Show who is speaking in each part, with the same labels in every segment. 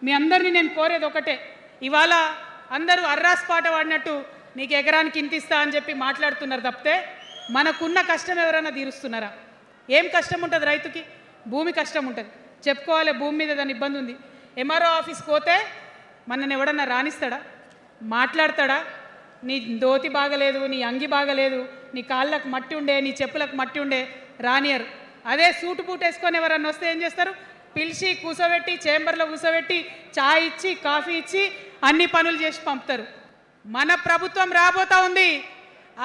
Speaker 1: మీ అందరినీ నేను కోరేది ఒకటే, ఇవాళ అందరూ అర్రాస్ పాట పాడినట్టు నీకు ఎకరానికి ఇంత ఇస్తా అని చెప్పి మాట్లాడుతున్నారు తప్పితే మనకున్న కష్టం ఎవరైనా తీరుస్తున్నారా? ఏం కష్టం ఉంటుంది రైతుకి? భూమి కష్టం ఉంటుంది, చెప్పుకోవాలి. భూమి మీద దాని ఇబ్బంది ఉంది. ఎంఆర్ఓ ఆఫీస్కి పోతే మనని ఎవడన్నా రాణిస్తాడా? మాట్లాడతాడా? నీ దోతి బాగలేదు, నీ అంగి బాగలేదు, నీ కాళ్ళకు మట్టి ఉండే, నీ చెప్పులకు మట్టి ఉండే రానియరు. అదే సూటు బూట్ వేసుకొని ఎవరన్నా వస్తే ఏం చేస్తారు? పిలిచి కూర్చోబెట్టి చేంబర్లో కూర్చోబెట్టి చాయ్ ఇచ్చి కాఫీ ఇచ్చి అన్ని పనులు చేసి పంపుతారు. మన ప్రభుత్వం రాబోతా ఉంది.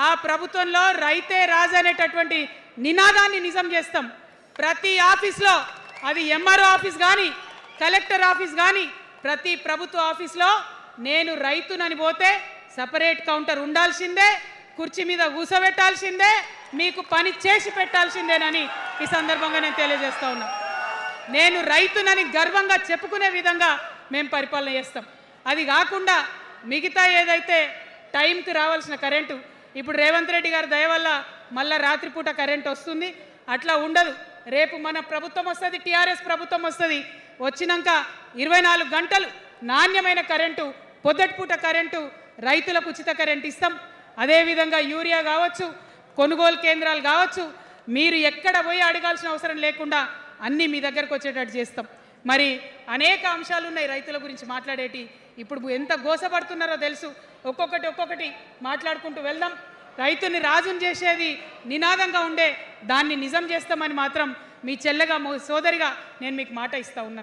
Speaker 1: ఆ ప్రభుత్వంలో రైతే రాజు అనేటటువంటి నినాదాన్ని నిజం చేస్తాం. ప్రతి ఆఫీస్లో, అది ఎంఆర్ఓ ఆఫీస్ కానీ కలెక్టర్ ఆఫీస్ కానీ ప్రతి ప్రభుత్వ ఆఫీస్లో నేను రైతునని పోతే సపరేట్ కౌంటర్ ఉండాల్సిందే, కుర్చీ మీద కూర్చోబెట్టాల్సిందే, మీకు పని చేసి పెట్టాల్సిందేనని ఈ సందర్భంగా నేను తెలియజేస్తా ఉన్నా. నేను రైతునని గర్వంగా చెప్పుకునే విధంగా మేము పరిపాలన చేస్తాం. అది కాకుండా మిగతా ఏదైతే టైంకి రావాల్సిన కరెంటు, ఇప్పుడు రేవంత్ రెడ్డి గారి దయ వల్ల మళ్ళీ రాత్రిపూట కరెంట్ వస్తుంది. అట్లా ఉండదు. రేపు మన ప్రభుత్వం వస్తుంది, టీఆర్ఎస్ ప్రభుత్వం వస్తుంది. వచ్చినాక 24 గంటలు నాణ్యమైన కరెంటు, పొద్దుటిపూట కరెంటు, రైతులకు ఉచిత కరెంట్ ఇస్తాం. అదేవిధంగా యూరియా కావచ్చు, కొనుగోలు కేంద్రాలు కావచ్చు, మీరు ఎక్కడ పోయి అడగాల్సిన అవసరం లేకుండా అన్నీ మీ దగ్గరకు వచ్చేటట్టు చేస్తాం. మరి అనేక అంశాలు ఉన్నాయి రైతుల గురించి మాట్లాడేటి. ఇప్పుడు ఎంత గోసపడుతున్నారో తెలుసు. ఒక్కొక్కటి మాట్లాడుకుంటూ వెళ్దాం. రైతుని రాజుని చేసేది నినాదంగా ఉండే దాన్ని నిజం చేస్తామని మాత్రం మీ చెల్లెగా సోదరిగా నేను మీకు మాట ఇస్తా ఉన్నాను.